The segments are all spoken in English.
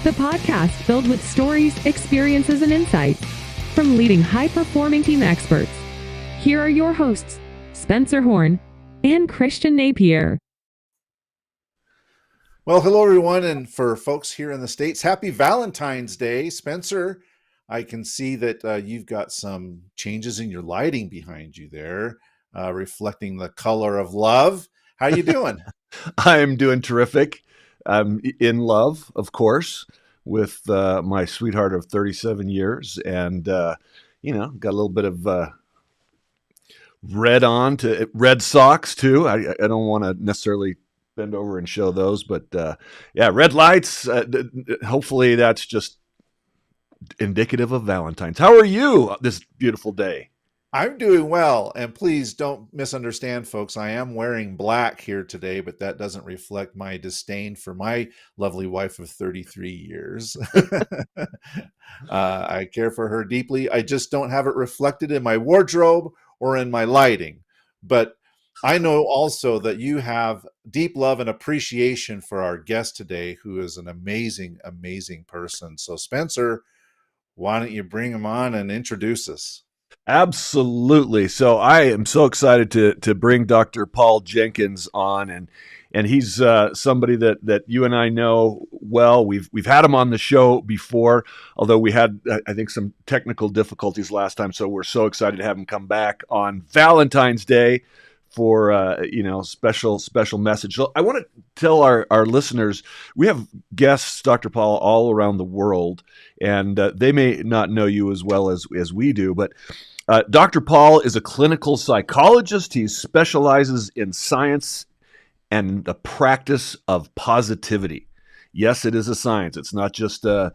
the podcast filled with stories, experiences, and insights from leading high-performing team experts. Here are your hosts, Spencer Horn and Christian Napier. Well, hello, everyone. And for folks here in the States, happy Valentine's Day. Spencer, I can see that you've got some changes in your lighting behind you there, reflecting the color of love. How you doing? I'm doing terrific. I'm in love, of course, with my sweetheart of 37 years. And, got a little bit of red socks, too. I don't want to necessarily bend over and show those, but red lights. Hopefully that's just indicative of Valentine's. How are you this beautiful day? I'm doing well, and please don't misunderstand, folks. I am wearing black here today, but that doesn't reflect my disdain for my lovely wife of 33 years. I care for her deeply. I just don't have it reflected in my wardrobe or in my lighting. But I know also that you have deep love and appreciation for our guest today, who is an amazing, amazing person. So, Spencer, why don't you bring him on and introduce us? Absolutely. So I am so excited to bring Dr. Paul Jenkins on, and he's somebody that you and I know well. We've had him on the show before, although we had, I think, some technical difficulties last time. So we're so excited to have him come back on Valentine's Day for special message. So I want to tell our listeners, we have guests, Dr. Paul, all around the world, and they may not know you as well as we do, but Dr. Paul is a clinical psychologist. He specializes in science and the practice of positivity. Yes, it is a science. It's not just a,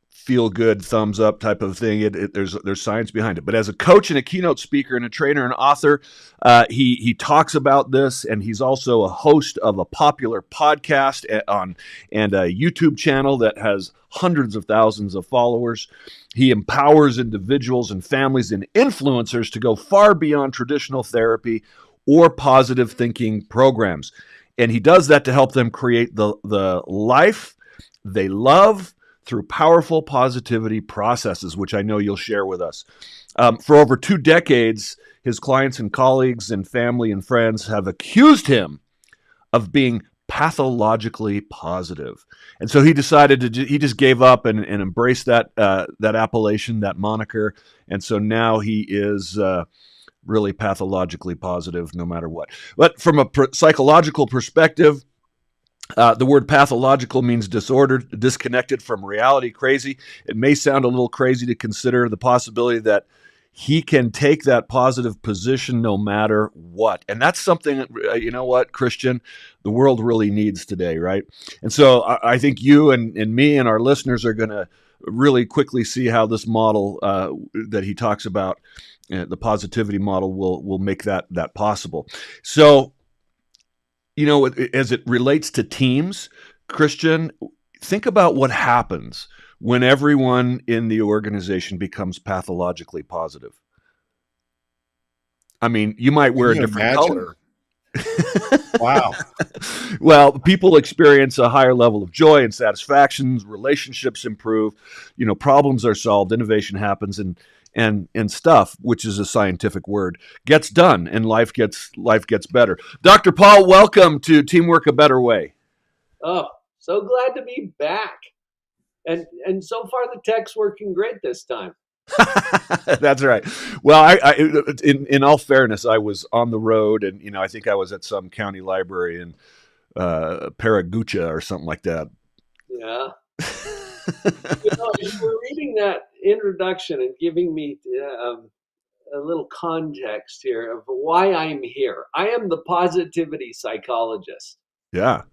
feel good, thumbs up type of thing. There's science behind it. But as a coach and a keynote speaker and a trainer and author, he talks about this, and he's also a host of a popular podcast and a YouTube channel that has hundreds of thousands of followers. He empowers individuals and families and influencers to go far beyond traditional therapy or positive thinking programs. And he does that to help them create the life they love through powerful positivity processes, which I know you'll share with us. For over 2 decades, his clients and colleagues and family and friends have accused him of being pathologically positive. And so he decided he just gave up and embraced that appellation, that moniker. And so now he is really pathologically positive no matter what. But from a psychological perspective, the word pathological means disordered, disconnected from reality, crazy. It may sound a little crazy to consider the possibility that he can take that positive position no matter what. And that's something, Christian, the world really needs today, right? And so I think you and me and our listeners are going to really quickly see how this model that he talks about, the positivity model, will make that possible. So, as it relates to teams, Christian, think about what happens when everyone in the organization becomes pathologically positive. I mean, you might wear a different color. Wow. Well, people experience a higher level of joy and satisfaction, relationships improve, problems are solved, innovation happens, and stuff, which is a scientific word, gets done, and life gets better. Dr. Paul, welcome to Teamwork a Better Way. Oh, so glad to be back. And so far the tech's working great this time. That's right. Well, I in all fairness, I was on the road, and I think I was at some county library in Paragucha or something like that. Yeah. As you were reading that introduction and giving me a little context here of why I'm here. I am the positivity psychologist. Yeah.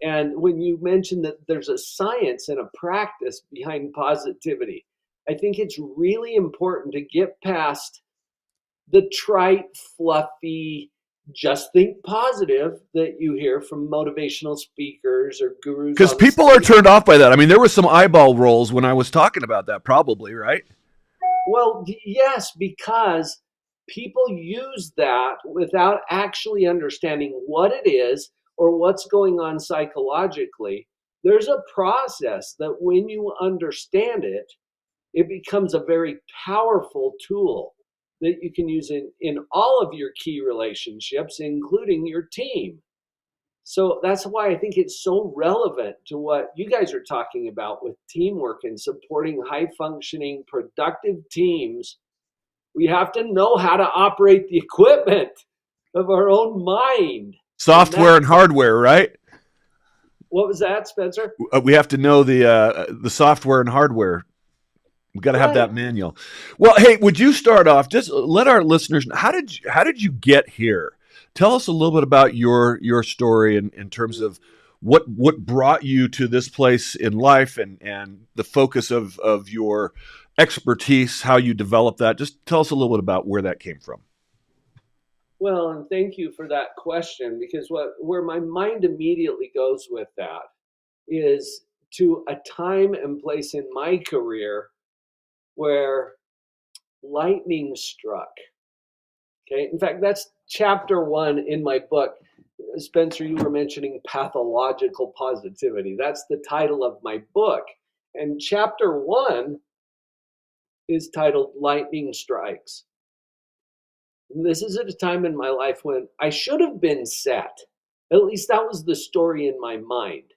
And when you mentioned that there's a science and a practice behind positivity, I think it's really important to get past the trite, fluffy, just think positive that you hear from motivational speakers or gurus. Because people are turned off by that. I mean, there was some eyeball rolls when I was talking about that, probably, right? Well, yes, because people use that without actually understanding what it is or what's going on psychologically There's a process that when you understand it, it becomes a very powerful tool that you can use in all of your key relationships, including your team. So that's why I think it's so relevant to what you guys are talking about with teamwork and supporting high functioning, productive teams. We have to know how to operate the equipment of our own mind. Software and hardware, right? What was that, Spencer? We have to know the software and hardware. We've got to have that manual. Well, hey, would you start off? Just let our listeners know, how did you get here? Tell us a little bit about your story in terms of what brought you to this place in life and the focus of your expertise, how you developed that. Just tell us a little bit about where that came from. Well, and thank you for that question, because where my mind immediately goes with that is to a time and place in my career where lightning struck. Okay. In fact, that's chapter 1 in my book. Spencer, you were mentioning pathological positivity. That's the title of my book. And chapter 1 is titled Lightning Strikes. And this is at a time in my life when I should have been set. At least that was the story in my mind.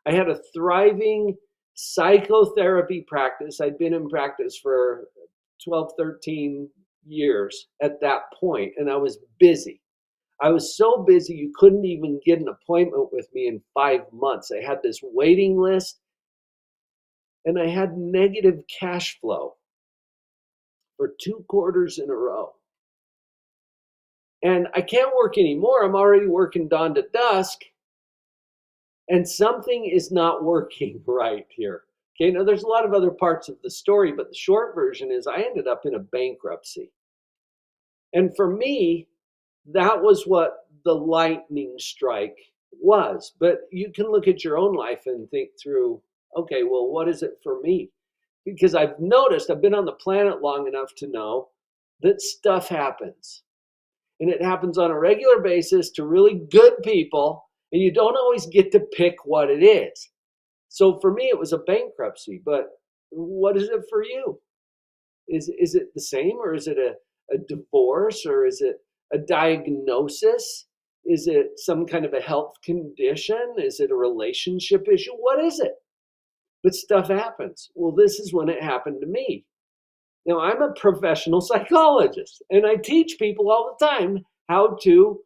I had a thriving psychotherapy practice. I'd been in practice for 12, 13 years at that point, and I was busy. I was so busy you couldn't even get an appointment with me in 5 months. I had this waiting list, and I had negative cash flow for 2 quarters in a row. And I can't work anymore. I'm already working dawn to dusk, and something is not working right here. Okay, now there's a lot of other parts of the story, but the short version is I ended up in a bankruptcy. And for me, that was what the lightning strike was. But you can look at your own life and think through, okay, well, what is it for me? Because I've noticed, I've been on the planet long enough to know that stuff happens. And it happens on a regular basis to really good people, and you don't always get to pick what it is. So for me, it was a bankruptcy, but what is it for you? Is it the same, or is it a divorce, or is it a diagnosis? Is it some kind of a health condition? Is it a relationship issue? What is it? But stuff happens. Well, this is when it happened to me. Now, I'm a professional psychologist, and I teach people all the time how to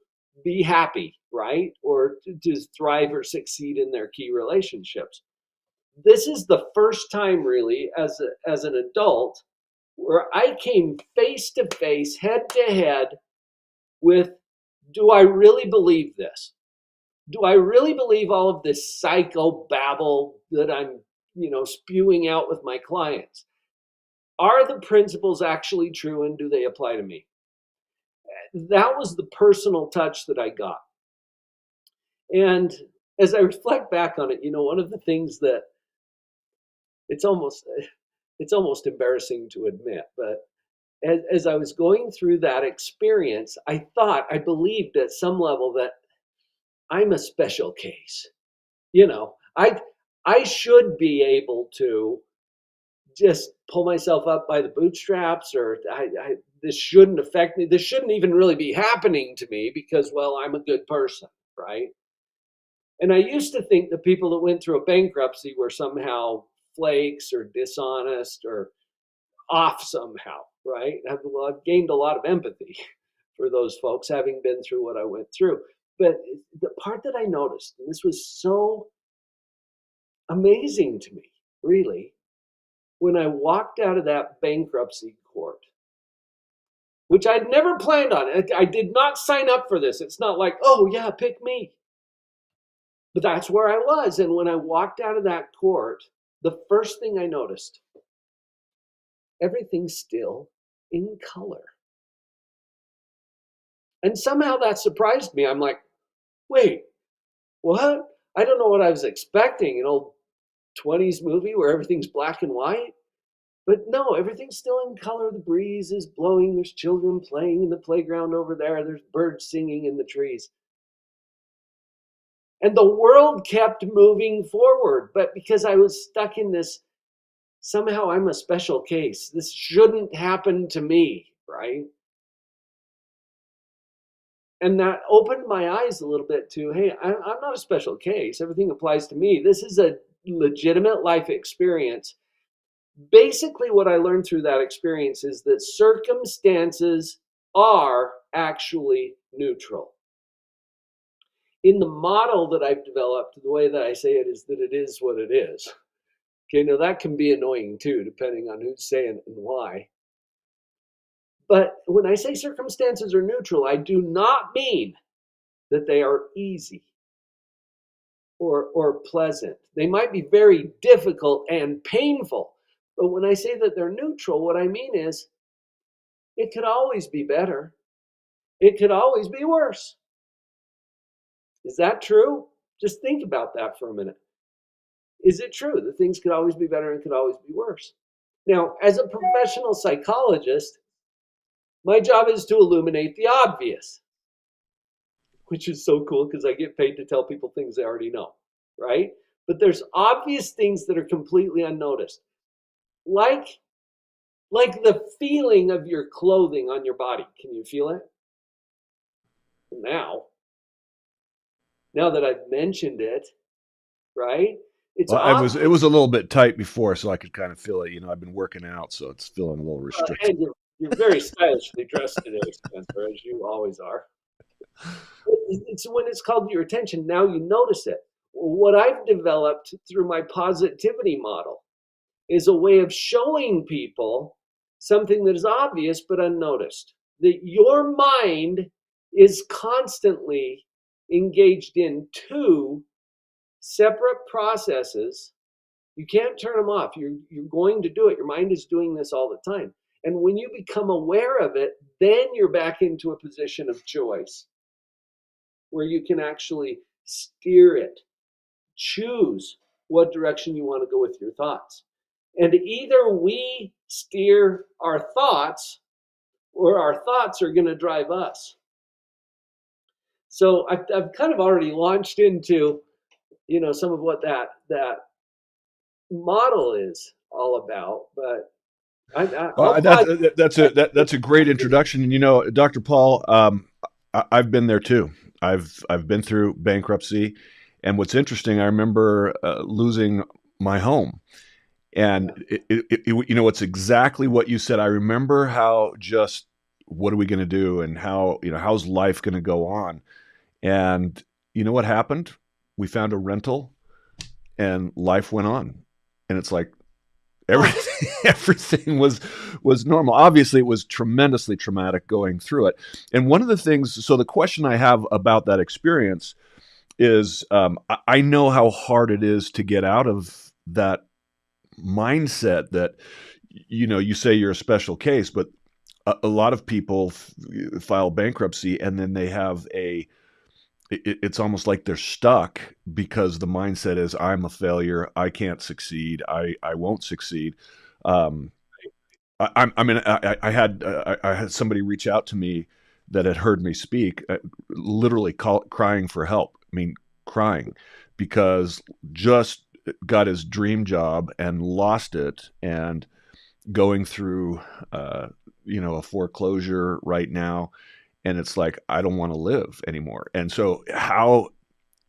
be happy, right? Or to thrive or succeed in their key relationships. This is the first time, really, as an adult, where I came face to face, head to head with, do I really believe this? Do I really believe all of this psychobabble that I'm, spewing out with my clients? Are the principles actually true, and do they apply to me? That was the personal touch that I got. And as I reflect back on it, one of the things that it's almost embarrassing to admit, but as I was going through that experience, I believed at some level that I'm a special case. I should be able to just pull myself up by the bootstraps, or this shouldn't affect me. This shouldn't even really be happening to me because, well, I'm a good person, right? And I used to think the people that went through a bankruptcy were somehow flakes or dishonest or off somehow, right? Well, I've gained a lot of empathy for those folks, having been through what I went through. But the part that I noticed, and this was so amazing to me, really, when I walked out of that bankruptcy court, which I'd never planned on. I did not sign up for this. It's not like, oh yeah, pick me. But that's where I was. And when I walked out of that court, the first thing I noticed, everything's still in color. And somehow that surprised me. I'm like, wait, what? I don't know what I was expecting, an old 20s movie where everything's black and white. But no, everything's still in color. The breeze is blowing. There's children playing in the playground over there. There's birds singing in the trees. And the world kept moving forward. But because I was stuck in this, somehow I'm a special case. This shouldn't happen to me, right? And that opened my eyes a little bit to, hey, I'm not a special case. Everything applies to me. This is a legitimate life experience. Basically, what I learned through that experience is that circumstances are actually neutral. In the model that I've developed, the way that I say it is that it is what it is. Okay, now that can be annoying too, depending on who's saying it and why. But when I say circumstances are neutral, I do not mean that they are easy or pleasant. They might be very difficult and painful. But when I say that they're neutral, what I mean is it could always be better. It could always be worse. Is that true? Just think about that for a minute. Is it true that things could always be better and could always be worse? Now, as a professional psychologist, my job is to illuminate the obvious, which is so cool because I get paid to tell people things they already know, right? But there's obvious things that are completely unnoticed. Like the feeling of your clothing on your body. Can you feel it? Now that I've mentioned it, right? It's Well, it was a little bit tight before, so I could kind of feel it. I've been working out, so it's feeling a little restricted. And you're very stylishly dressed today, Spencer, as you always are. It's when it's called to your attention, now you notice it. What I've developed through my positivity model is a way of showing people something that is obvious but unnoticed. That your mind is constantly engaged in two separate processes. You can't turn them off. You're going to do it. Your mind is doing this all the time. And when you become aware of it, then you're back into a position of choice where you can actually steer it, choose what direction you want to go with your thoughts. And either we steer our thoughts or our thoughts are going to drive us. So I've kind of already launched into, some of what that model is all about, but that's a great introduction. And Dr. Paul, I've been there too. I've been through bankruptcy, and what's interesting, I remember losing my home, and it's exactly what you said. I remember how just what are we going to do, and how how's life going to go on, and you know what happened? We found a rental, and life went on, and it's like everything was normal. Obviously, it was tremendously traumatic going through it. And one of the things, so the question I have about that experience is, I know how hard it is to get out of that mindset that, you say you're a special case, but a lot of people file bankruptcy and then they have it's almost like they're stuck because the mindset is, I'm a failure. I can't succeed. I won't succeed. I had somebody reach out to me that had heard me speak, literally crying for help. I mean, crying because just got his dream job and lost it, and going through, a foreclosure right now. And it's like, I don't want to live anymore. And so how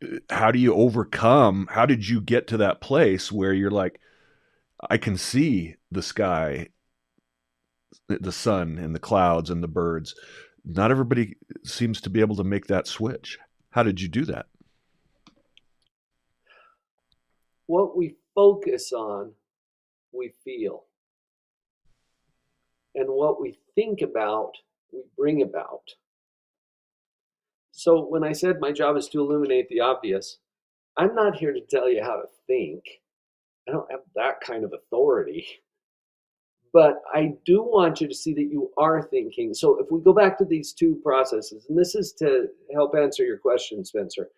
do you overcome, how did you get to that place where you're like, I can see the sky, the sun and the clouds and the birds. Not everybody seems to be able to make that switch. How did you do that? What we focus on, we feel. And what we think about, we bring about. So when I said my job is to illuminate the obvious, I'm not here to tell you how to think. I don't have that kind of authority. But I do want you to see that you are thinking. So if we go back to these two processes, and this is to help answer your question, Spencer,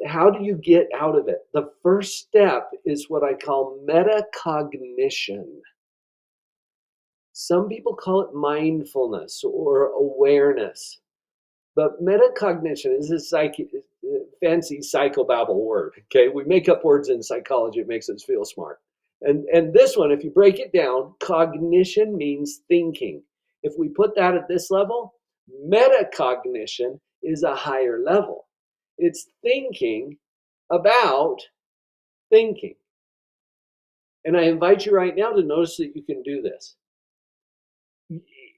how do you get out of it? The first step is what I call metacognition. Some people call it mindfulness or awareness. But metacognition is fancy psychobabble word. Okay, we make up words in psychology. It makes us feel smart. And this one, if you break it down, cognition means thinking. If we put that at this level, metacognition is a higher level. It's thinking about thinking. And I invite you right now to notice that you can do this.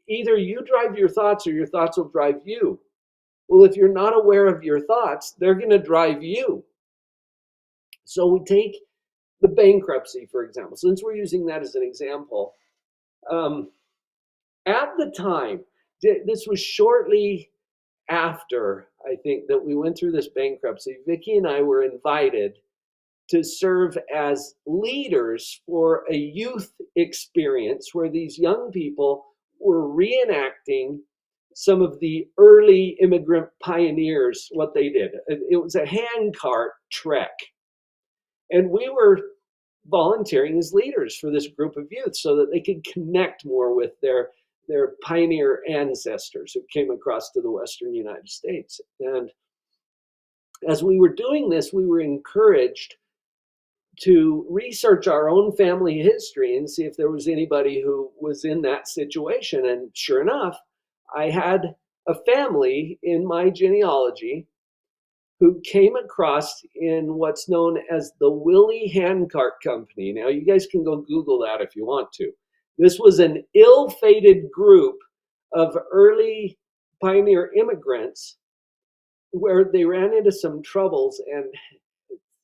Either you drive your thoughts or your thoughts will drive you. Well, if you're not aware of your thoughts, they're going to drive you. So we take the bankruptcy, for example. Since we're using that as an example, at the time, this was shortly after, I think, that we went through this bankruptcy, Vicki and I were invited to serve as leaders for a youth experience where these young people were reenacting some of the early immigrant pioneers, what they did. It was a handcart trek. And we were volunteering as leaders for this group of youth so that they could connect more with their pioneer ancestors who came across to the Western United States. And as we were doing this, we were encouraged to research our own family history and see if there was anybody who was in that situation. And sure enough, I had a family in my genealogy who came across in what's known as the Willie Handcart Company. Now, you guys can go Google that if you want to. This was an ill-fated group of early pioneer immigrants where they ran into some troubles and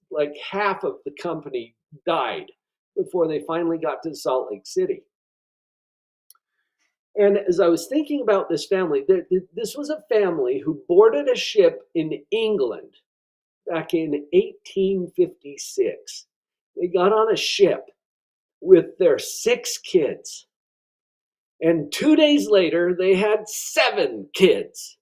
like half of the company died before they finally got to Salt Lake City. And as I was thinking about this family, this was a family who boarded a ship in England back in 1856. They got on a ship with their 6 kids. And 2 days later, they had 7 kids.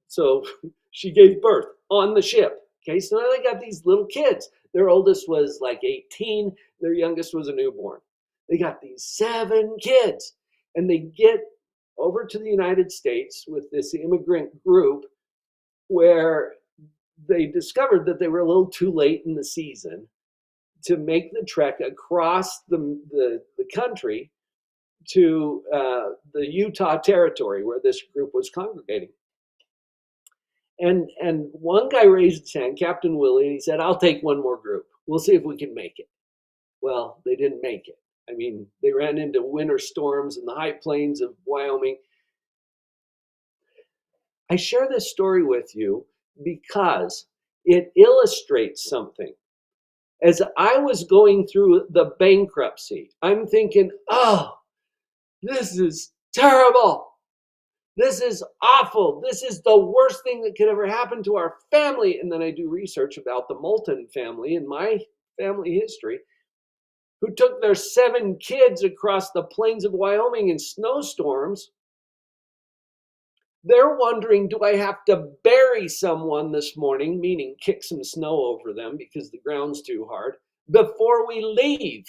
So she gave birth on the ship. Okay, so now they got these little kids. Their oldest was like 18. Their youngest was a newborn. They got these 7 kids. And they get over to the United States with this immigrant group where they discovered that they were a little too late in the season to make the trek across the country to the Utah territory where this group was congregating. And one guy raised his hand, Captain Willie, and he said, "I'll take one more group. We'll see if we can make it." Well, they didn't make it. I mean, they ran into winter storms in the high plains of Wyoming. I share this story with you because it illustrates something. As I was going through the bankruptcy, I'm thinking, oh, this is terrible. This is awful. This is the worst thing that could ever happen to our family. And then I do research about the Moulton family in my family history, who took their 7 kids across the plains of Wyoming in snowstorms. They're wondering, do I have to bury someone this morning, meaning kick some snow over them because the ground's too hard, before we leave?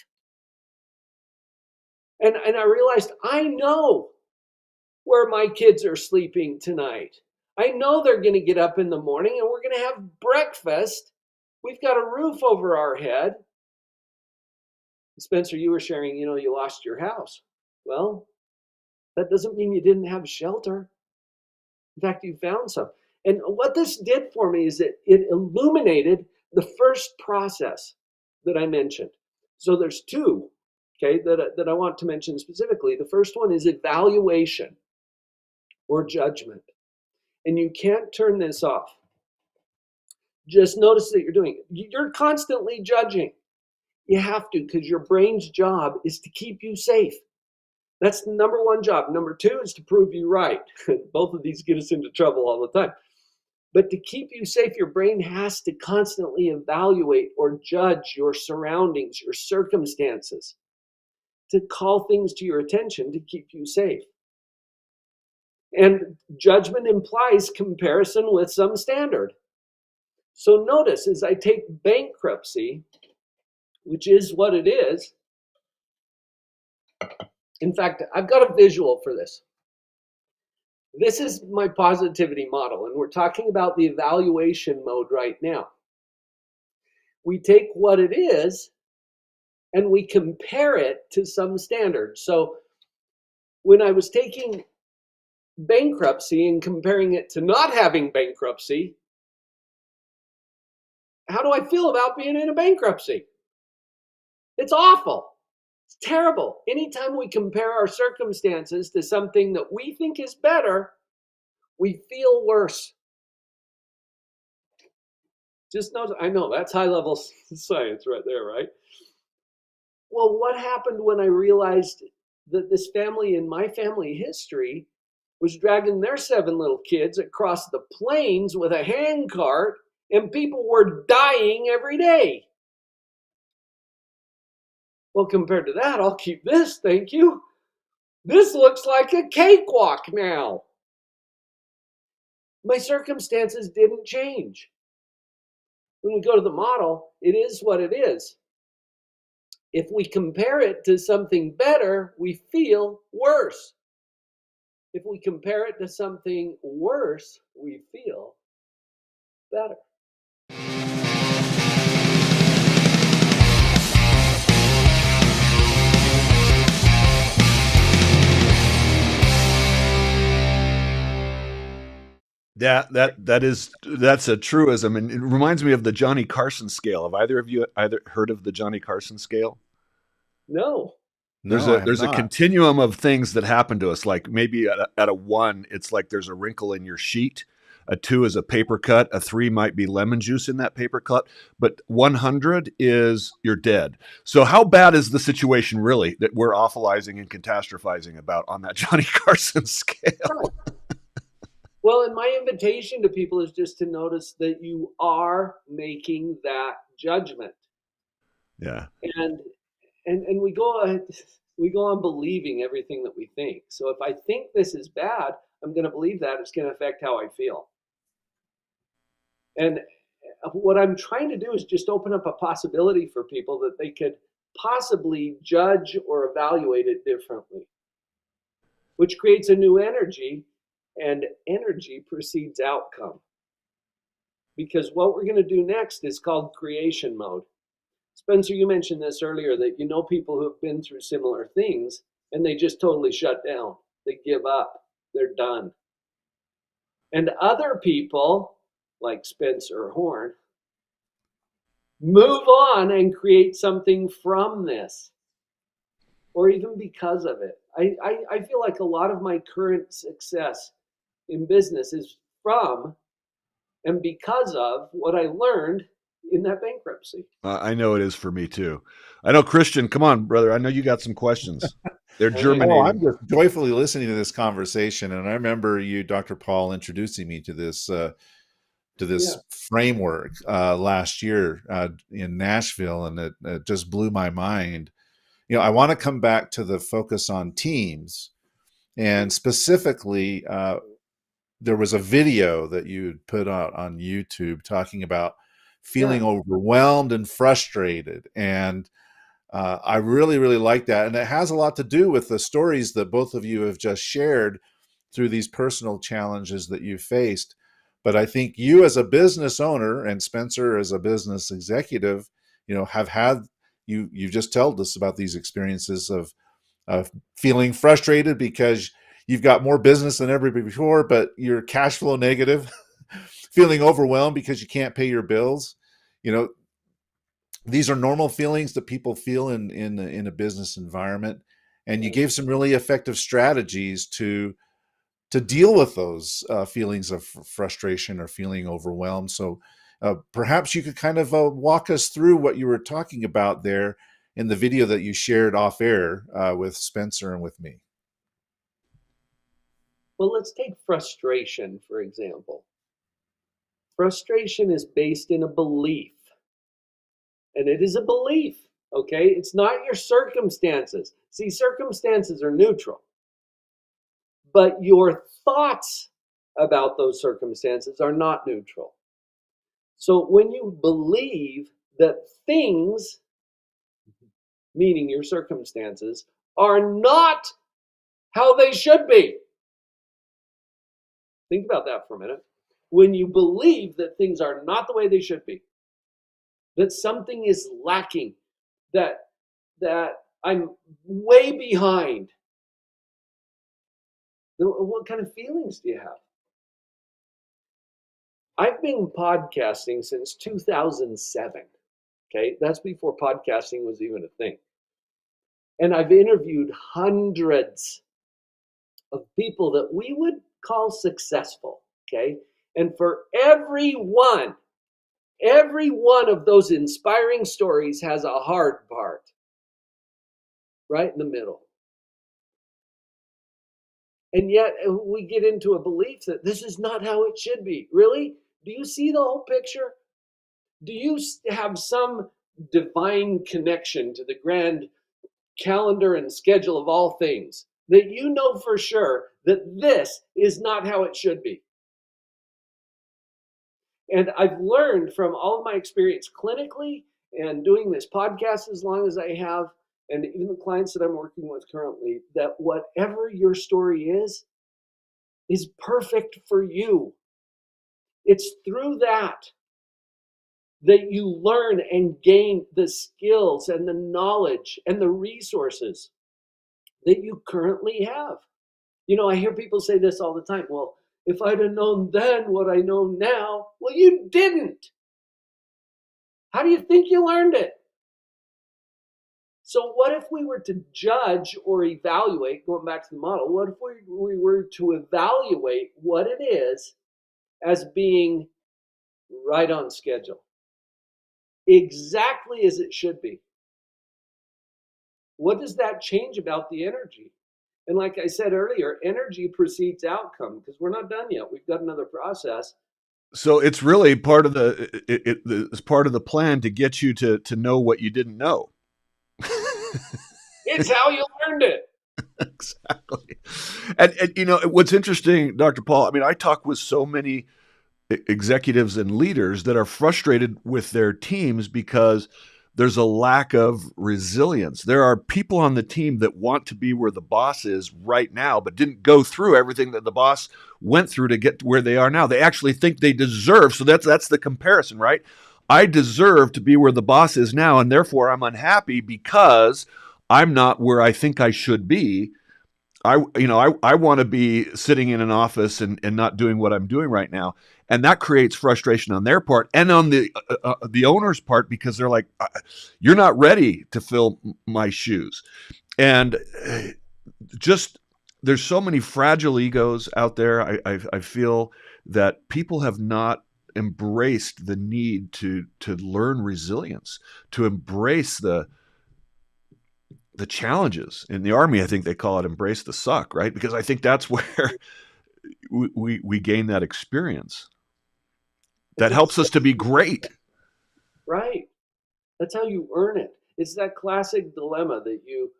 And I realized, I know where my kids are sleeping tonight. I know they're going to get up in the morning and we're going to have breakfast. We've got a roof over our head. Spencer, you were sharing, you lost your house. Well, that doesn't mean you didn't have shelter. In fact, you found some. And what this did for me is it illuminated the first process that I mentioned. So there's 2, okay, that I want to mention specifically. The first one is evaluation or judgment. And you can't turn this off. Just notice that you're doing it. You're constantly judging. You have to, because your brain's job is to keep you safe. That's the number 1 job. Number 2 is to prove you right. Both of these get us into trouble all the time. But to keep you safe, your brain has to constantly evaluate or judge your surroundings, your circumstances, to call things to your attention to keep you safe. And judgment implies comparison with some standard. So notice, as I take bankruptcy, which is what it is. In fact, I've got a visual for this. This is my positivity model, and we're talking about the evaluation mode right now. We take what it is and we compare it to some standard. So when I was taking bankruptcy and comparing it to not having bankruptcy, how do I feel about being in a bankruptcy? It's awful. It's terrible. Anytime we compare our circumstances to something that we think is better, we feel worse. Just notice, I know that's high level science right there, right? Well, what happened when I realized that this family in my family history was dragging their 7 little kids across the plains with a handcart and people were dying every day? Well, compared to that, I'll keep this, thank you. This looks like a cakewalk now. My circumstances didn't change. When we go to the model, it is what it is. If we compare it to something better, we feel worse. If we compare it to something worse, we feel better. That's a truism, and it reminds me of the Johnny Carson scale. Have either of you heard of the Johnny Carson scale? No. There's a continuum of things that happen to us. Like maybe at a 1, it's like there's a wrinkle in your sheet. A 2 is a paper cut. A 3 might be lemon juice in that paper cut. But 100 is you're dead. So how bad is the situation really that we're awfulizing and catastrophizing about on that Johnny Carson scale? Well, and my invitation to people is just to notice that you are making that judgment. Yeah. And we go on believing everything that we think. So if I think this is bad, I'm going to believe that it's going to affect how I feel. And what I'm trying to do is just open up a possibility for people that they could possibly judge or evaluate it differently, which creates a new energy, and energy precedes outcome. Because what we're going to do next is called creation mode. Spencer, you mentioned this earlier, that you know people who have been through similar things and they just totally shut down. They give up. They're done. And other people, like Spencer Horn, move on and create something from this, or even because of it. I feel like a lot of my current success in business is from and because of what I learned in that bankruptcy. I know it is for me too. I know, Christian, come on, brother. I know you got some questions. They're germinating. Oh, I'm just joyfully listening to this conversation, and I remember you, Dr. Paul, introducing me to this framework last year in Nashville, and it just blew my mind. You know, I want to come back to the focus on teams, and specifically, there was a video that you put out on YouTube talking about feeling overwhelmed and frustrated, and I really, really like that. And it has a lot to do with the stories that both of you have just shared through these personal challenges that you faced. But I think you as a business owner and Spencer as a business executive, you know, have had, you just told us about these experiences of feeling frustrated because you've got more business than ever before, but you're cash flow negative, feeling overwhelmed because you can't pay your bills. You know, these are normal feelings that people feel in a business environment, and you gave some really effective strategies to deal with those feelings of frustration or feeling overwhelmed. So perhaps you could kind of walk us through what you were talking about there in the video that you shared off air with Spencer and with me. Well, let's take frustration, for example. Frustration is based in a belief. And it is a belief, okay? It's not your circumstances. See, circumstances are neutral. But your thoughts about those circumstances are not neutral. So when you believe that things, meaning your circumstances, are not how they should be, Think about that for a minute. When you believe that things are not the way they should be, that something is lacking, that I'm way behind, what kind of feelings do you have? I've been podcasting since 2007. Okay, that's before podcasting was even a thing. And I've interviewed hundreds of people that we would call successful. Okay, and for every one of those inspiring stories has a hard part right in the middle. And yet we get into a belief that this is not how it should be. Really? Do you see the whole picture? Do you have some divine connection to the grand calendar and schedule of all things that you know for sure that this is not how it should be? And I've learned from all of my experience clinically and doing this podcast as long as I have, and even the clients that I'm working with currently, that whatever your story is perfect for you. It's through that you learn and gain the skills and the knowledge and the resources that you currently have. You know, I hear people say this all the time. Well, if I'd have known then what I know now, well, you didn't. How do you think you learned it? So what if we were to judge or evaluate, going back to the model, what if we were to evaluate what it is as being right on schedule? Exactly as it should be. What does that change about the energy? And like I said earlier, energy precedes outcome because we're not done yet. We've got another process. So it's really part of it's part of the plan to get you to know what you didn't know. It's how you learned it. Exactly. And you know, what's interesting, Dr. Paul, I mean, I talk with so many executives and leaders that are frustrated with their teams because there's a lack of resilience. There are people on the team that want to be where the boss is right now, but didn't go through everything that the boss went through to get to where they are now. They actually think they deserve. So that's the comparison, right? I deserve to be where the boss is now, and therefore I'm unhappy because I'm not where I think I should be. I want to be sitting in an office and not doing what I'm doing right now. And that creates frustration on their part and on the owner's part because they're like, you're not ready to fill my shoes. And just there's so many fragile egos out there. I feel that people have not embraced the need to learn resilience, to embrace the challenges. In the Army, I think they call it embrace the suck, right? Because I think that's where we gain that experience. That helps us to be great. Right. That's how you earn it. It's that classic dilemma that you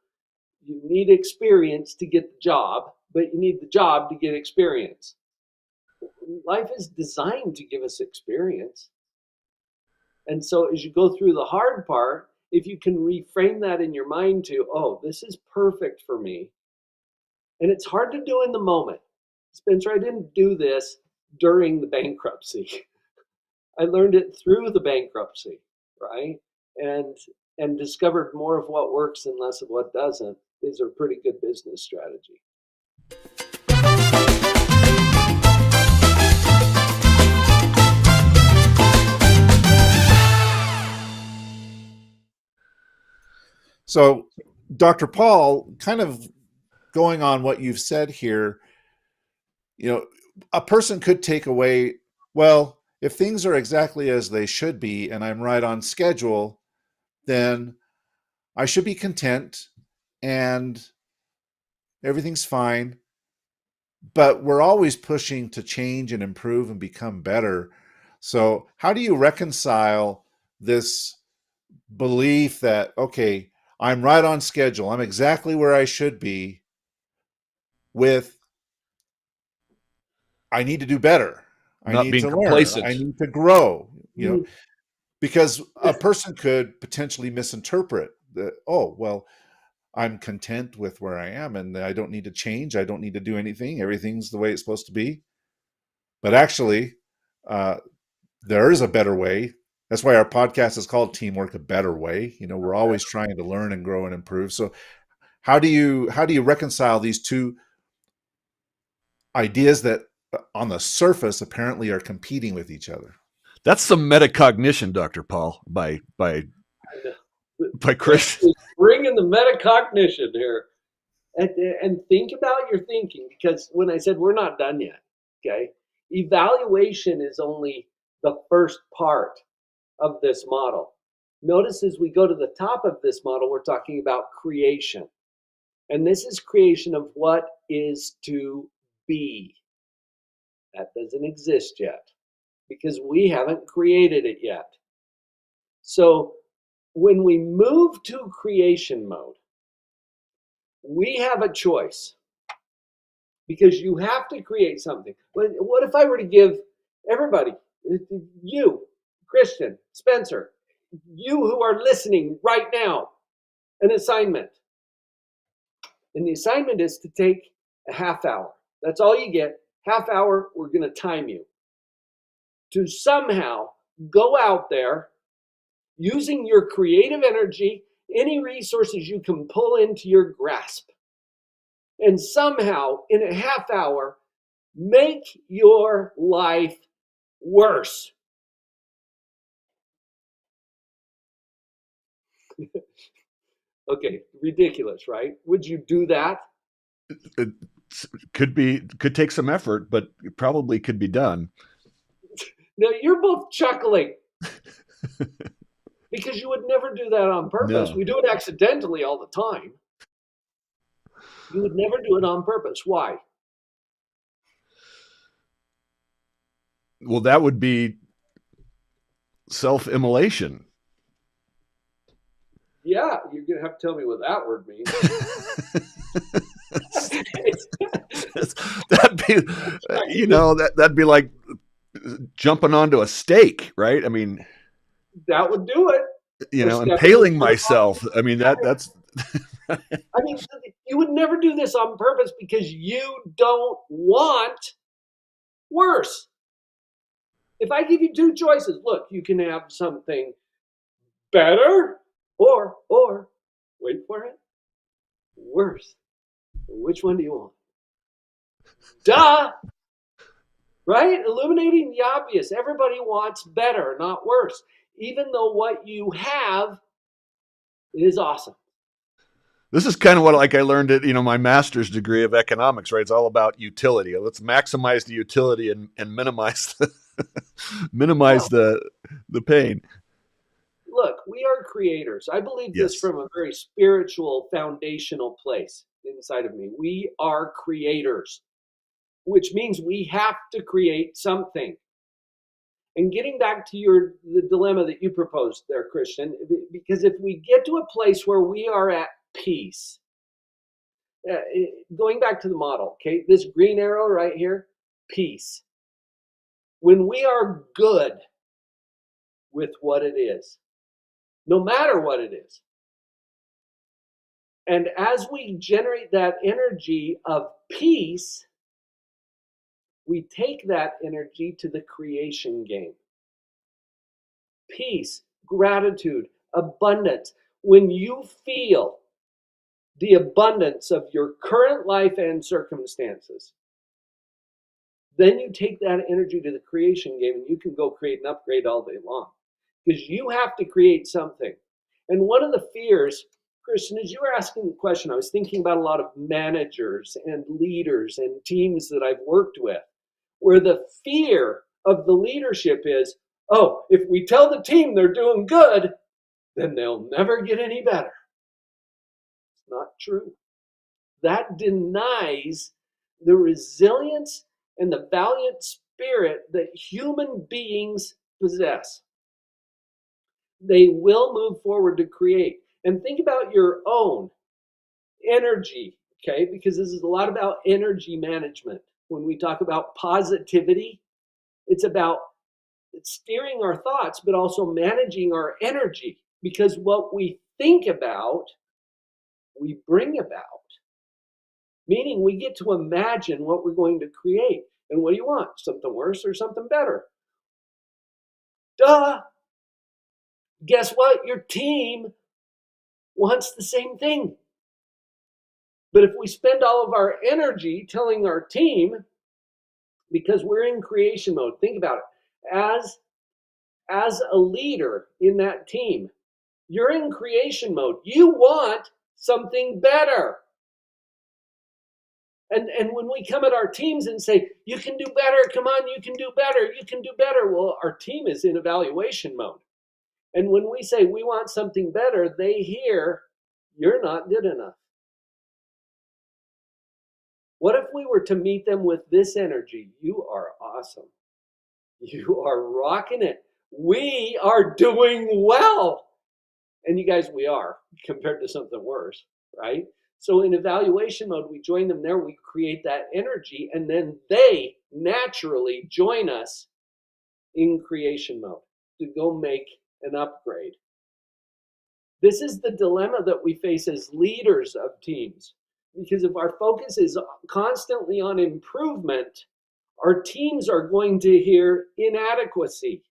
need experience to get the job, but you need the job to get experience. Life is designed to give us experience. And so as you go through the hard part, if you can reframe that in your mind to, oh, this is perfect for me. And it's hard to do in the moment. Spencer, I didn't do this during the bankruptcy. I learned it through the bankruptcy, right? And discovered more of what works and less of what doesn't is a pretty good business strategy. So, Dr. Paul, kind of going on what you've said here, you know, a person could take away, well, if things are exactly as they should be and I'm right on schedule, then I should be content and everything's fine. But we're always pushing to change and improve and become better. So how do you reconcile this belief that, okay, I'm right on schedule, I'm exactly where I should be, with I need to do better. I Not need being to learn. complacent. I need to grow, you know, because a person could potentially misinterpret that, oh, well, I'm content with where I am and I don't need to change. I don't need to do anything. Everything's the way it's supposed to be. But actually, there is a better way. That's why our podcast is called Teamwork: A Better Way. We're always trying to learn and grow and improve. So how do you reconcile these two ideas that on the surface apparently are competing with each other? That's some metacognition, Dr. Paul, by Chris. Bringing the metacognition here. And think about your thinking, because when I said we're not done yet, okay, evaluation is only the first part of this model. Notice as we go to the top of this model, we're talking about creation. And this is creation of what is to be. That doesn't exist yet because we haven't created it yet. So when we move to creation mode, we have a choice, because you have to create something. What if I were to give everybody, you, Christian, Spencer, you who are listening right now, an assignment? And the assignment is to take a half hour. That's all you get. Half hour, we're going to time you to somehow go out there using your creative energy, any resources you can pull into your grasp, and somehow in a half hour, make your life worse. Okay, ridiculous, right? Would you do that? It could take some effort, but it probably could be done. Now you're both chuckling because you would never do that on purpose. No. We do it accidentally all the time. You would never do it on purpose. Why? Well, that would be self-immolation. Yeah, you're going to have to tell me what that word means. that'd be like jumping onto a stake, right? I mean, that would do it. Impaling myself. I mean, that's. I mean, you would never do this on purpose because you don't want worse. If I give you two choices, look, you can have something better or wait for it, worse. Which one do you want? Duh! Right? Illuminating the obvious. Everybody wants better, not worse. Even though what you have is awesome. This is kind of what I learned at my master's degree of economics, right? It's all about utility. Let's maximize the utility and minimize the pain. Look, we are creators. I believe this from a very spiritual, foundational place inside of me. We are creators, which means we have to create something. And getting back to the dilemma that you proposed there, Christian, because if we get to a place where we are at peace, going back to the model, okay, this green arrow right here, peace. When we are good with what it is, no matter what it is, and as we generate that energy of peace, we take that energy to the creation game. Peace, gratitude, abundance. When you feel the abundance of your current life and circumstances, then you take that energy to the creation game and you can go create and upgrade all day long, because you have to create something. And one of the fears, Christian, as you were asking the question, I was thinking about a lot of managers and leaders and teams that I've worked with, where the fear of the leadership is, oh, if we tell the team they're doing good, then they'll never get any better. It's not true. That denies the resilience and the valiant spirit that human beings possess. They will move forward to create. And think about your own energy, okay? Because this is a lot about energy management. When we talk about positivity, it's about steering our thoughts, but also managing our energy. Because what we think about, we bring about. Meaning we get to imagine what we're going to create. And what do you want? Something worse or something better? Duh. Guess what? Your team wants the same thing. But if we spend all of our energy telling our team, because we're in creation mode, think about it. As a leader in that team, you're in creation mode. You want something better. And when we come at our teams and say, you can do better, come on, you can do better, you can do better. Well, our team is in evaluation mode. And when we say we want something better, they hear, you're not good enough. What if we were to meet them with this energy? You are awesome. You are rocking it. We are doing well. And you guys, we are, compared to something worse, right? So in evaluation mode, we join them there, we create that energy, and then they naturally join us in creation mode to go make an upgrade. This is the dilemma that we face as leaders of teams, because if our focus is constantly on improvement, our teams are going to hear inadequacy.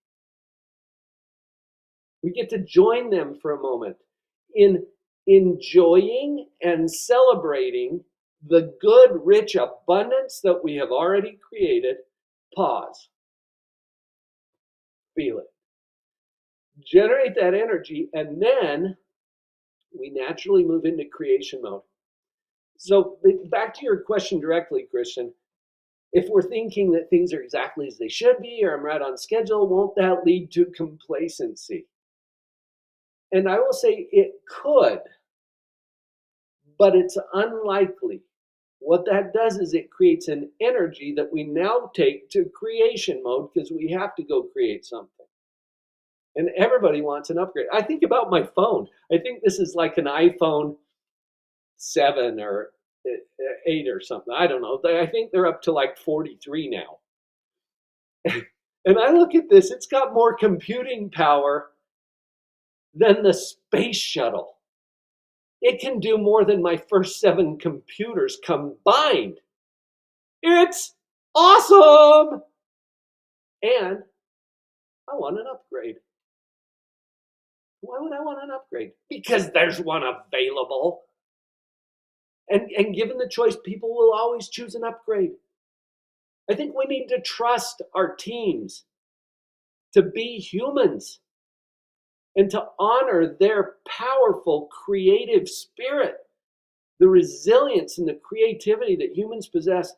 We get to join them for a moment in enjoying and celebrating the good, rich abundance that we have already created. Pause. Feel it. Generate that energy, and then we naturally move into creation mode. So back to your question directly, Christian. If we're thinking that things are exactly as they should be, or I'm right on schedule, won't that lead to complacency? And I will say it could, but it's unlikely. What that does is it creates an energy that we now take to creation mode because we have to go create something. And everybody wants an upgrade. I think about my phone. I think this is like an iPhone 7 or 8 or something. I don't know. I think they're up to like 43 now. And I look at this, it's got more computing power than the space shuttle. It can do more than my first 7 computers combined. It's awesome! And I want an upgrade. Why would I want an upgrade? Because there's one available. And given the choice, people will always choose an upgrade. I think we need to trust our teams to be humans and to honor their powerful creative spirit. The resilience and the creativity that humans possess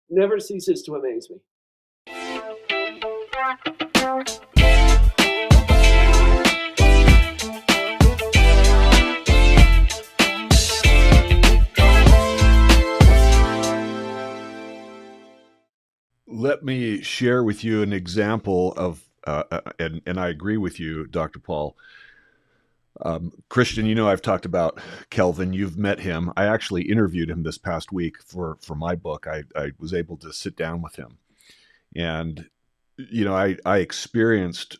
never ceases to amaze me. Let me share with you an example of, and I agree with you, Dr. Paul. Christian, you know, I've talked about Kelvin. You've met him. I actually interviewed him this past week for my book. I was able to sit down with him. And, you know, I experienced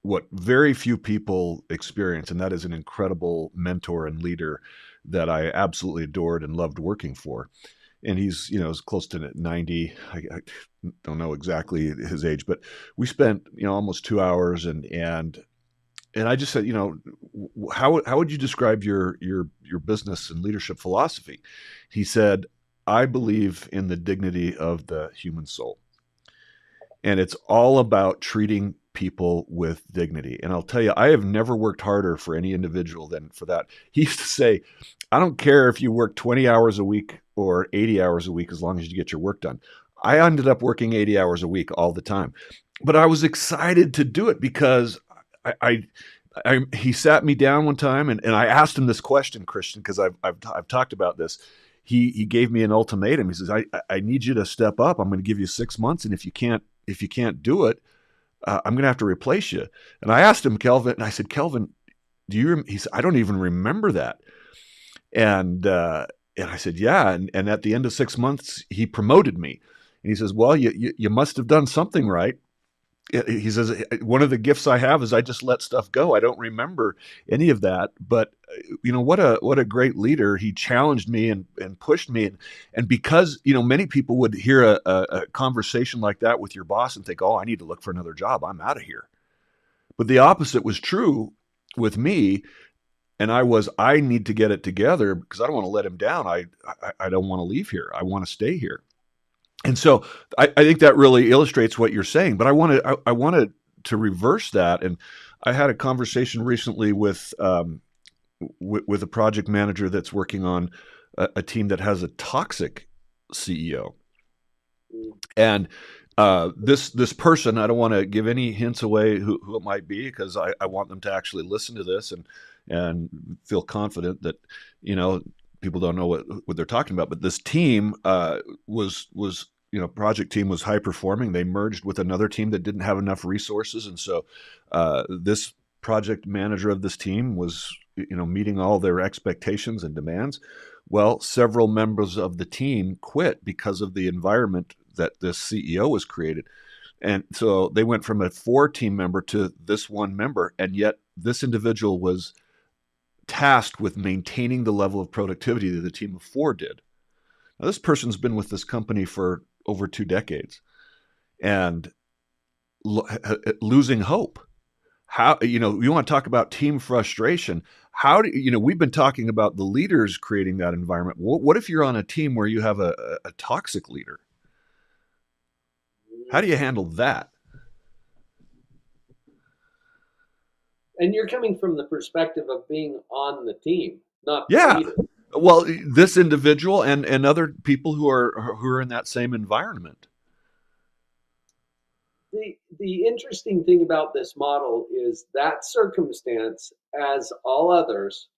what very few people experience, and that is an incredible mentor and leader that I absolutely adored and loved working for. And he's, you know, is close to 90. I don't know exactly his age, but we spent, you know, almost 2 hours, and I just said, you know, how would you describe your business and leadership philosophy? He said, I believe in the dignity of the human soul, and it's all about treating people with dignity. And I'll tell you, I have never worked harder for any individual than for that. He used to say, I don't care if you work 20 hours a week or 80 hours a week, as long as you get your work done. I ended up working 80 hours a week all the time, but I was excited to do it because he sat me down one time and I asked him this question, Christian, because I've talked about this. He gave me an ultimatum. He says, I need you to step up. I'm going to give you 6 months. And if you can't do it, I'm going to have to replace you. And I asked him, Kelvin, and I said, Kelvin, he said, I don't even remember that. And I said, yeah. And at the end of 6 months, he promoted me. And he says, well, you must have done something right. He says, one of the gifts I have is I just let stuff go. I don't remember any of that, but what a great leader. He challenged me and pushed me. And because, many people would hear a conversation like that with your boss and think, oh, I need to look for another job. I'm out of here. But the opposite was true with me. And I need to get it together because I don't want to let him down. I don't want to leave here. I want to stay here. And so I think that really illustrates what you're saying, but I wanted to reverse that. And I had a conversation recently with a project manager that's working on a team that has a toxic CEO. And this person, I don't want to give any hints away who it might be, because I want them to actually listen to this and feel confident that, people don't know what they're talking about. But this team was project team was high performing. They merged with another team that didn't have enough resources. And so this project manager of this team was, meeting all their expectations and demands. Well, several members of the team quit because of the environment that this CEO was created. And so they went from a 4-team member to this 1 member. And yet this individual was tasked with maintaining the level of productivity that the team of 4 did. Now, this person's been with this company for over 2 decades and losing hope. How, you want to talk about team frustration. How do we've been talking about the leaders creating that environment. What if you're on a team where you have a toxic leader? How do you handle that? And you're coming from the perspective of being on the team, not the Yeah. leader. Well, this individual and other people who are in that same environment. The interesting thing about this model is that circumstance, as all others,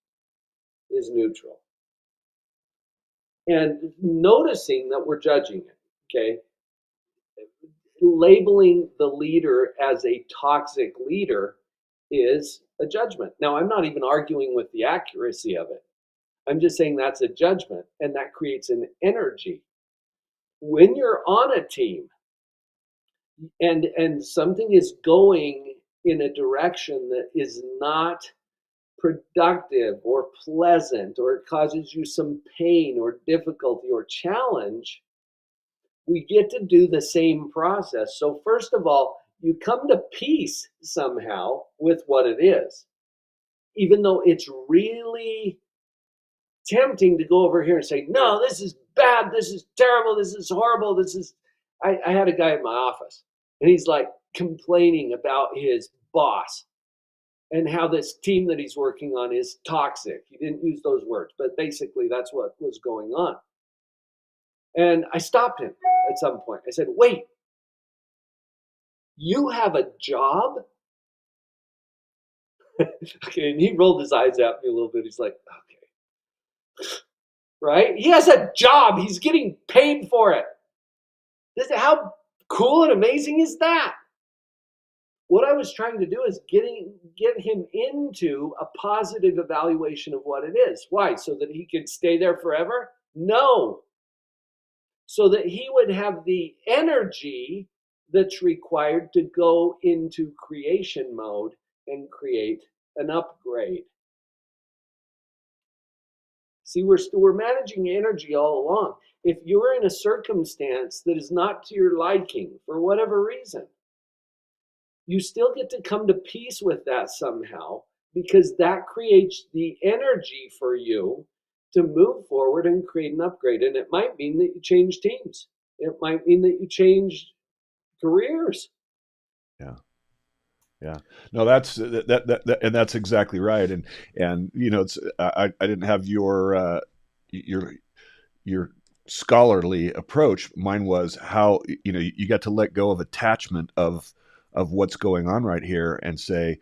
is neutral. And noticing that we're judging it, okay? Labeling the leader as a toxic leader is a judgment. Now, I'm not even arguing with the accuracy of it. I'm just saying that's a judgment, and that creates an energy. When you're on a team and something is going in a direction that is not productive or pleasant, or it causes you some pain or difficulty or challenge, we get to do the same process. So first of all, you come to peace somehow with what it is, even though it's really tempting to go over here and say, no, this is bad, this is terrible, this is horrible, this is... I had a guy in my office, and he's like complaining about his boss and how this team that he's working on is toxic. He didn't use those words, but basically that's what was going on. And I stopped him at some point. I said, wait, you have a job? Okay, and he rolled his eyes at me a little bit. He's like, okay. Right? He has a job. He's getting paid for it. How cool and amazing is that? What I was trying to do is get him into a positive evaluation of what it is. Why? So that he could stay there forever? No. So that he would have the energy that's required to go into creation mode and create an upgrade. See, we're managing energy all along. If you're in a circumstance that is not to your liking for whatever reason, you still get to come to peace with that somehow, because that creates the energy for you to move forward and create an upgrade. And it might mean that you change teams. It might mean that you change careers. Yeah. Yeah, no, that's and that's exactly right. And it's I didn't have your scholarly approach. Mine was how you got to let go of attachment of what's going on right here and say,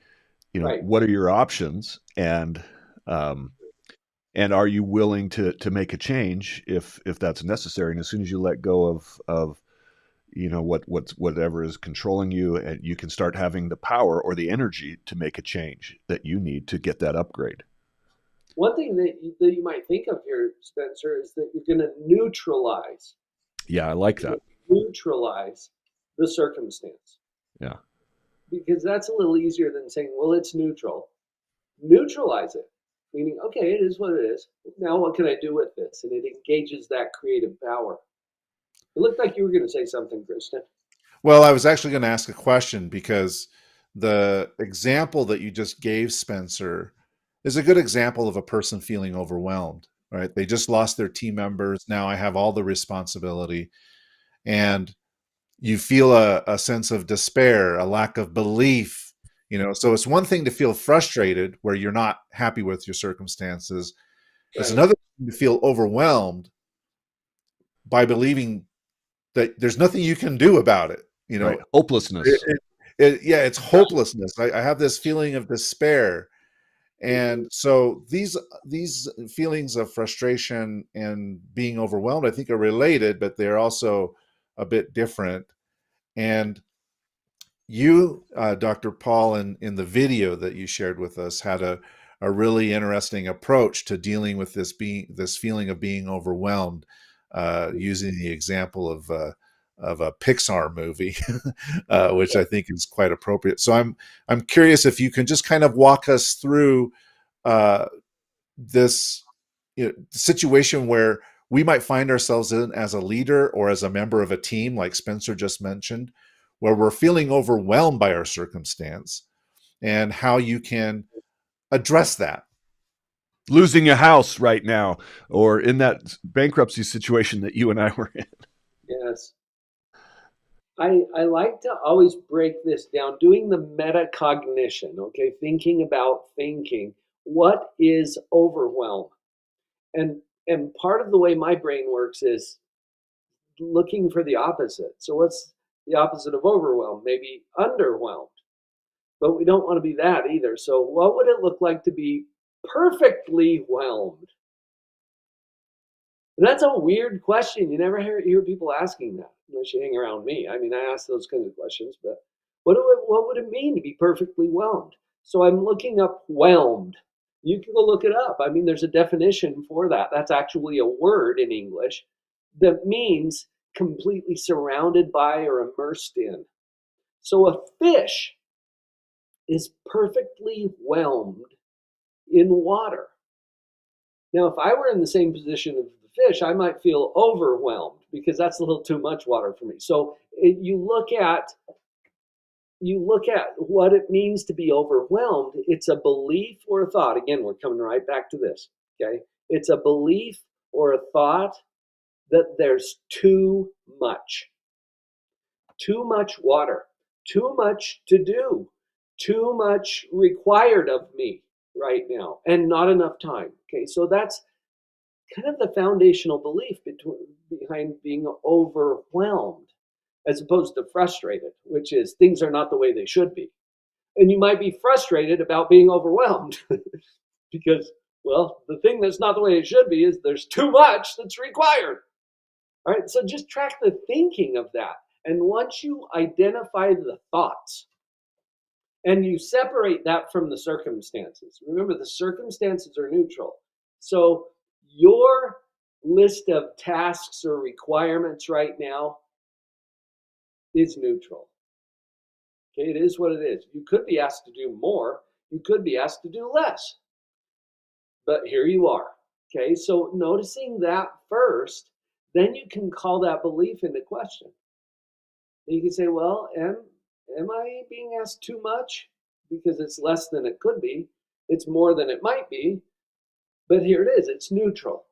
Right. What are your options, and are you willing to make a change if that's necessary? And as soon as you let go of whatever is controlling you, and you can start having the power or the energy to make a change that you need to get that upgrade. One thing that you might think of here, Spencer, is that you're going to neutralize. Yeah, I like that. Neutralize the circumstance. Yeah. Because that's a little easier than saying, well, it's neutral. Neutralize it. Meaning, okay, it is what it is. Now what can I do with this? And it engages that creative power. It looked like you were going to say something, Kristen. Well, I was actually going to ask a question because the example that you just gave, Spencer, is a good example of a person feeling overwhelmed, right? They just lost their team members. Now I have all the responsibility. And you feel a sense of despair, a lack of belief, So it's one thing to feel frustrated where you're not happy with your circumstances. It's Right. another thing to feel overwhelmed by believing that there's nothing you can do about it. Right. Hopelessness. It's hopelessness. I have this feeling of despair. And so these feelings of frustration and being overwhelmed, I think, are related, but they're also a bit different. And you, Dr. Paul, in the video that you shared with us, had a really interesting approach to dealing with this feeling of being overwhelmed, using the example of a Pixar movie, which I think is quite appropriate. So I'm curious if you can just kind of walk us through this situation where we might find ourselves in as a leader or as a member of a team, like Spencer just mentioned, where we're feeling overwhelmed by our circumstance, and how you can address that. Losing a house right now, or in that bankruptcy situation that you and I were in. Yes. I like to always break this down, doing the metacognition, okay? Thinking about thinking. What is overwhelm? And part of the way my brain works is looking for the opposite. So what's the opposite of overwhelm? Maybe underwhelmed. But we don't want to be that either. So what would it look like to be perfectly whelmed? And that's a weird question. You never hear people asking that unless you hang around me. I mean, I ask those kinds of questions, but what would it mean to be perfectly whelmed? So I'm looking up whelmed. You can go look it up. I mean, there's a definition for that. That's actually a word in English that means completely surrounded by or immersed in. So a fish is perfectly whelmed in water. Now, if I were in the same position of the fish, I might feel overwhelmed because that's a little too much water for me. So you look at what it means to be overwhelmed. It's a belief or a thought. Again, we're coming right back to this. Okay, it's a belief or a thought that there's too much water, too much to do, too much required of me right now, and not enough time. Okay, so that's kind of the foundational belief behind being overwhelmed, as opposed to frustrated, which is things are not the way they should be. And you might be frustrated about being overwhelmed because, well, the thing that's not the way it should be is there's too much that's required. All right, so just track the thinking of that. And once you identify the thoughts and you separate that from the circumstances, remember the circumstances are neutral. So your list of tasks or requirements right now is neutral. Okay, it is what it is. You could be asked to do more. You could be asked to do less. But here you are. Okay, so noticing that first, then you can call that belief into question. And you can say, well, am I being asked too much? Because it's less than it could be. It's more than it might be. But here it is. It's neutral.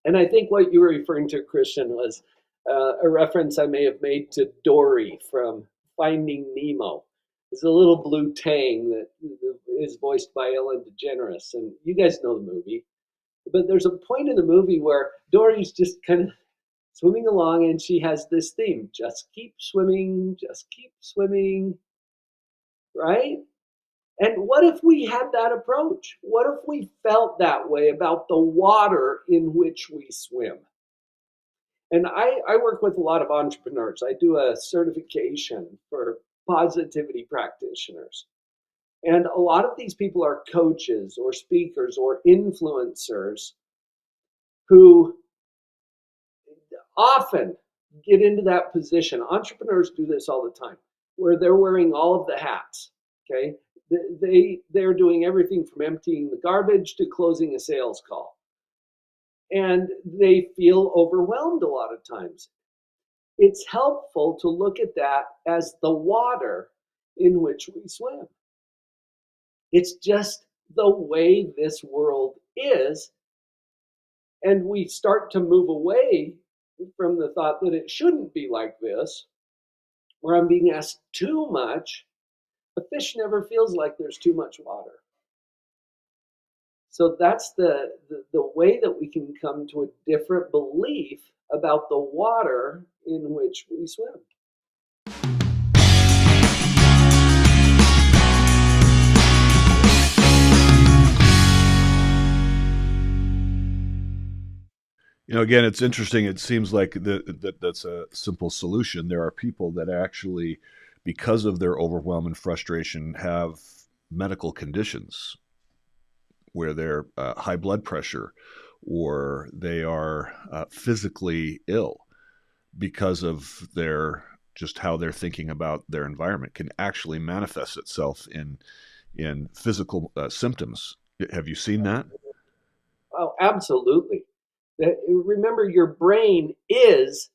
And I think what you were referring to, Christian, was a reference I may have made to Dory from Finding Nemo. It's a little blue tang that is voiced by Ellen DeGeneres. And you guys know the movie. But there's a point in the movie where Dory's just kind of swimming along and she has this theme: just keep swimming, right? And what if we had that approach? What if we felt that way about the water in which we swim? And I work with a lot of entrepreneurs. I do a certification for positivity practitioners. And a lot of these people are coaches or speakers or influencers who often get into that position. Entrepreneurs do this all the time, where they're wearing all of the hats. Okay, They're doing everything from emptying the garbage to closing a sales call. And they feel overwhelmed a lot of times. It's helpful to look at that as the water in which we swim. It's just the way this world is. And we start to move away from the thought that it shouldn't be like this, where I'm being asked too much. A fish never feels like there's too much water. So that's the way that we can come to a different belief about the water in which we swim. Again, it's interesting. It seems like that's a simple solution. There are people that actually, because of their overwhelm and frustration, have medical conditions where they're high blood pressure or they are physically ill because of just how they're thinking about their environment can actually manifest itself in physical symptoms. Have you seen that? Oh, absolutely. Remember, your brain is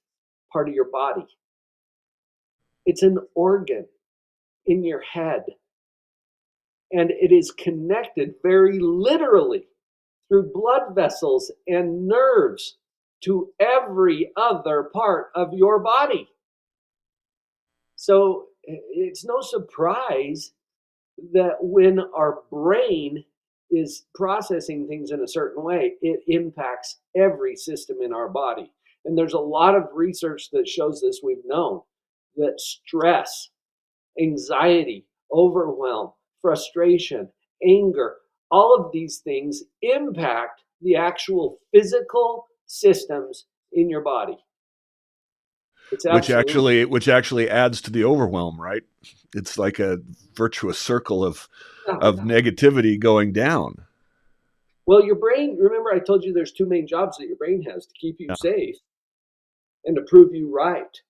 part of your body. It's an organ in your head. And it is connected very literally through blood vessels and nerves to every other part of your body. So it's no surprise that when our brain is processing things in a certain way, it impacts every system in our body. And there's a lot of research that shows this. We've known that stress, anxiety, overwhelm, frustration, anger, all of these things impact the actual physical systems in your body. Which actually adds to the overwhelm, right? It's like a virtuous circle of negativity going down. Well, your brain, remember I told you there's two main jobs that your brain has: to keep you safe and to prove you right.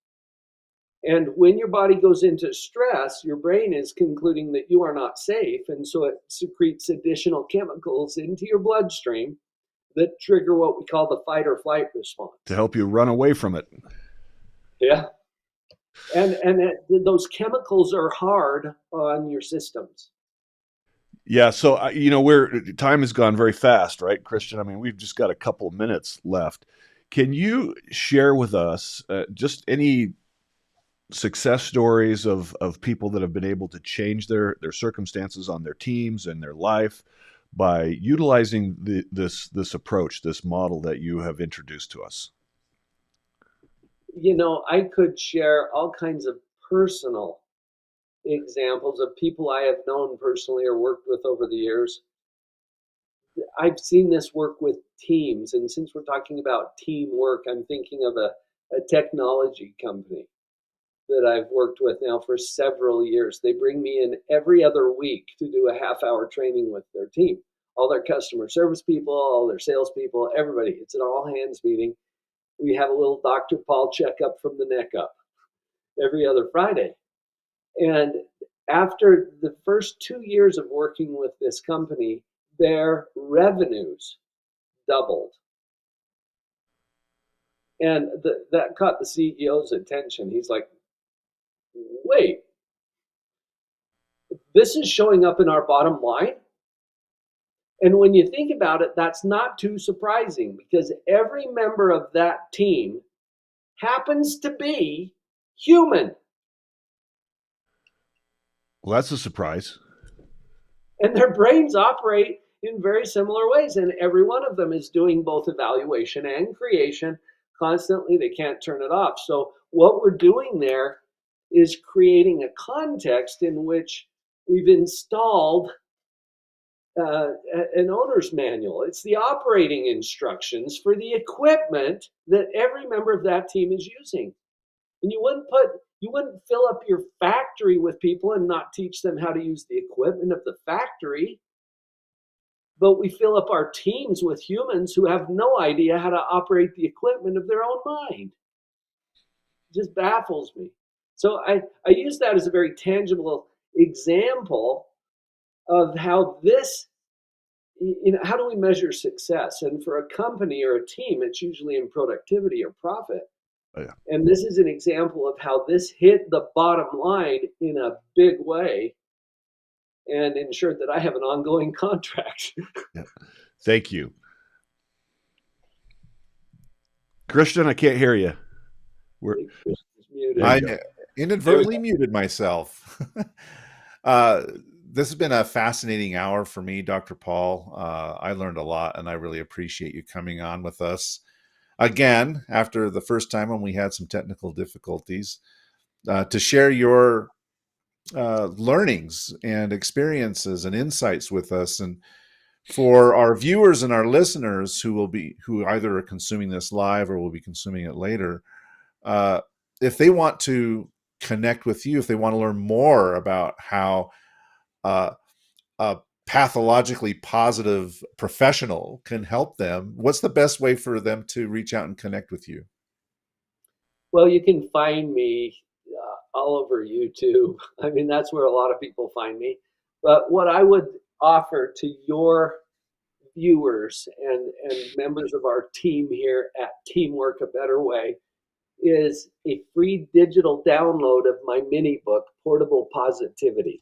And when your body goes into stress, your brain is concluding that you are not safe. And so it secretes additional chemicals into your bloodstream that trigger what we call the fight or flight response. To help you run away from it. Yeah. And those chemicals are hard on your systems. Yeah. So, time has gone very fast, right, Christian? I mean, we've just got a couple of minutes left. Can you share with us just any success stories of people that have been able to change their circumstances on their teams and their life by utilizing this approach, this model that you have introduced to us? I could share all kinds of personal examples of people I have known personally or worked with over the years. I've seen this work with teams. And since we're talking about teamwork, I'm thinking of a technology company that I've worked with now for several years. They bring me in every other week to do a half-hour training with their team. All their customer service people, all their salespeople, everybody. It's an all-hands meeting. We have a little Dr. Paul checkup from the neck up every other Friday. And after the first 2 years of working with this company, their revenues doubled. And that caught the CEO's attention. He's like, wait, this is showing up in our bottom line? And when you think about it, that's not too surprising, because every member of that team happens to be human. Well, that's a surprise. And their brains operate in very similar ways. And every one of them is doing both evaluation and creation constantly. They can't turn it off. So what we're doing there is creating a context in which we've installed an owner's manual. It's the operating instructions for the equipment that every member of that team is using. And you wouldn't fill up your factory with people and not teach them how to use the equipment of the factory. But we fill up our teams with humans who have no idea how to operate the equipment of their own mind. It just baffles me. So I use that as a very tangible example of how this, how do we measure success? And for a company or a team, it's usually in productivity or profit. Oh, yeah. And this is an example of how this hit the bottom line in a big way and ensured that I have an ongoing contract. Yeah. Thank you. Christian, I can't hear you. I inadvertently muted myself. This has been a fascinating hour for me, Dr. Paul. I learned a lot, and I really appreciate you coming on with us again after the first time when we had some technical difficulties, to share your learnings and experiences and insights with us. And for our viewers and our listeners who either are consuming this live or will be consuming it later, if they want to connect with you, if they want to learn more about how a pathologically positive professional can help them, what's the best way for them to reach out and connect with you? Well, you can find me all over YouTube. I mean, that's where a lot of people find me. But what I would offer to your viewers and members of our team here at Teamwork a Better Way is a free digital download of my mini book, Portable Positivity.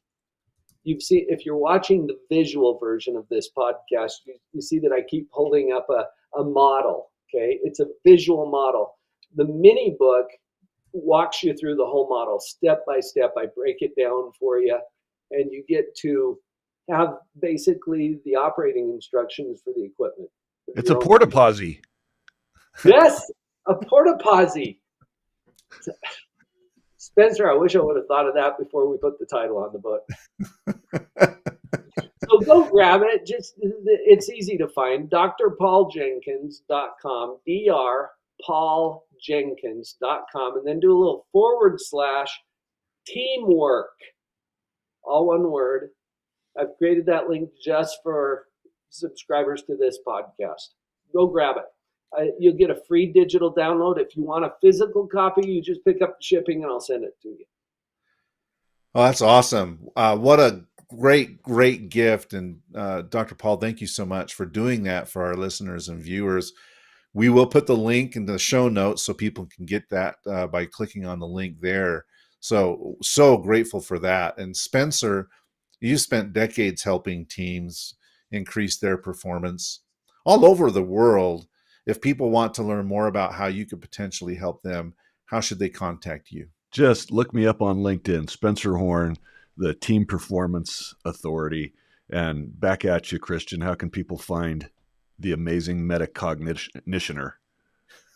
If you're watching the visual version of this podcast, you see that I keep holding up a model. Okay, it's a visual model. The mini book walks you through the whole model step by step. I break it down for you, and you get to have basically the operating instructions for the equipment. It's a porta-posi. Yes, a porta-posi. Spencer, I wish I would have thought of that before we put the title on the book. So go grab it. It's easy to find. drpauljenkins.com, drpauljenkins.com, and then do a little / teamwork, all one word. I've created that link just for subscribers to this podcast. Go grab it. You'll get a free digital download. If you want a physical copy, you just pick up the shipping and I'll send it to you. Oh, that's awesome. What a great gift. And Dr. Paul, thank you so much for doing that for our listeners and viewers. We will put the link in the show notes so people can get that by clicking on the link there. So grateful for that. And Spencer, you spent decades helping teams increase their performance all over the world. If people want to learn more about how you could potentially help them, how should they contact you? Just look me up on LinkedIn, Spencer Horn, the Team Performance Authority. And back at you, Christian, how can people find the amazing metacognitioner?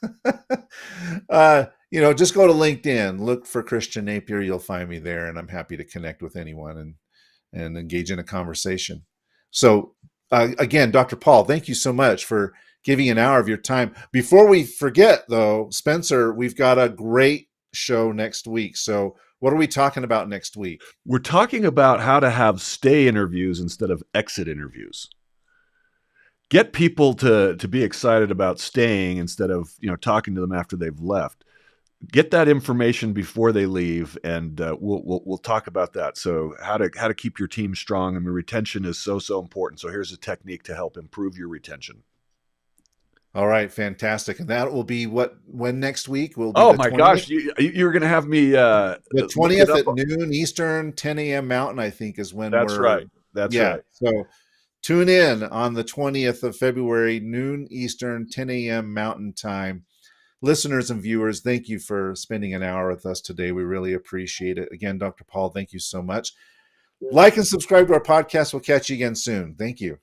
Just go to LinkedIn, look for Christian Napier. You'll find me there, and I'm happy to connect with anyone and engage in a conversation. So again, Dr. Paul, thank you so much for giving an hour of your time. Before we forget, though, Spencer, we've got a great show next week. So what are we talking about next week? We're talking about how to have stay interviews instead of exit interviews. Get people to be excited about staying instead of talking to them after they've left. Get that information before they leave, and we'll talk about that. So how to keep your team strong. I mean, retention is so important. So here's a technique to help improve your retention. All right, fantastic. And that will be when next week? Will be oh the my 20th? Gosh, you're going to have me the 20th at noon Eastern, 10 a.m. Mountain, I think is when That's right. That's right. So tune in on the 20th of February, noon Eastern, 10 a.m. Mountain time. Listeners and viewers, thank you for spending an hour with us today. We really appreciate it. Again, Dr. Paul, thank you so much. Like and subscribe to our podcast. We'll catch you again soon. Thank you.